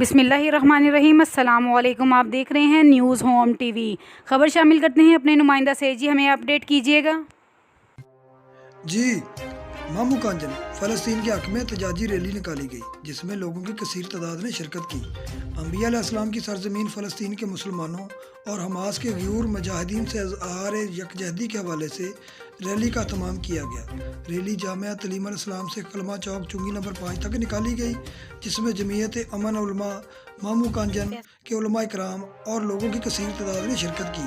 बिस्मिल्लाहिर्रहमानिर्रहीम। अस्सलाम वालेकुम। आप देख रहे हैं न्यूज़ होम टीवी। खबर शामिल करते हैं अपने नुमाइंदा से। जी हमें अपडेट कीजिएगा। जी मामू कांजन फ़लस्तीन के हक़ में एहतजाजी रैली निकाली गई, जिसमें लोगों की कसीर तादाद ने शिरकत की। अंबिया अलैहिस्सलाम की सरजमीन फ़लस्तीन के मुसलमानों और हमास के गयूर मुजाहिदीन से इज़हार यकजहती के हवाले से रैली का अहतमाम किया गया। रैली जामिया तलीम अलैहिस्सलाम से कलमा चौक चुंगी नंबर 5 तक निकाली गई, जिसमें जमीयत अमन उलमा, मामू कांजन के उलमा इकराम और लोगों की कसीर तादाद ने शिरकत की।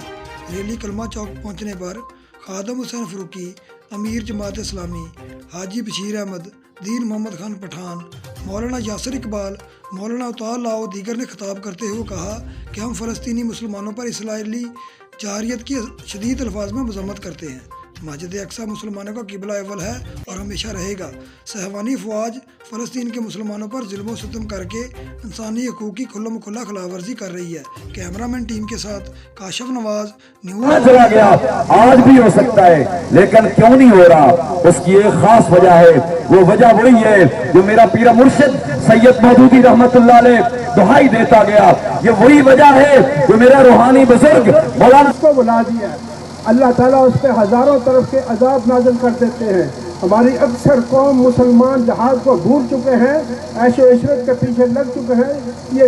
रैली कलमा चौक पहुँचने पर खादम हुसैन फ़रूकी, अमीर जमात इस्लामी, हाजी बशीर अहमद, दीन मोहम्मद खान पठान, मौलाना यासिर इकबाल, मौलाना उतार लाओ दीगर ने खिताब करते हुए कहा कि हम फ़लस्तीनी मुसलमानों पर इसराइली जारियत की शदीद अल्फाज में मज़म्मत करते हैं। मस्जिद अक्सा मुसलमानों का किबला अव्वल है और हमेशा रहेगा। सहवानी फ़वाज फ़लस्तीन के मुसलमानों पर जुल्म सितम करके इंसानी हकूक़ की खुल्लम खुल्ला खिलाफवर्जी कर रही है। कैमरामैन टीम के साथ काशिफ नवाज, न्यूज़। चला गया, आज भी हो सकता है, लेकिन क्यों नहीं हो रहा, उसकी एक खास वजह है। वो वजह वही है जो मेरा पीरा मुर्शिद सैयद मौदूदी रहमतुल्लाह अलैह दुहाई देता गया। ये वही वजह है जो मेरा रूहानी बुजुर्ग मौलाना को बुला दिया। अल्लाह ताला उस पर हज़ारों तरफ के अजाब नाज़िल कर देते हैं। हमारी अक्सर कौम मुसलमान जहाज को भूल चुके हैं, ऐशो इशरत के पीछे लग चुके हैं। ये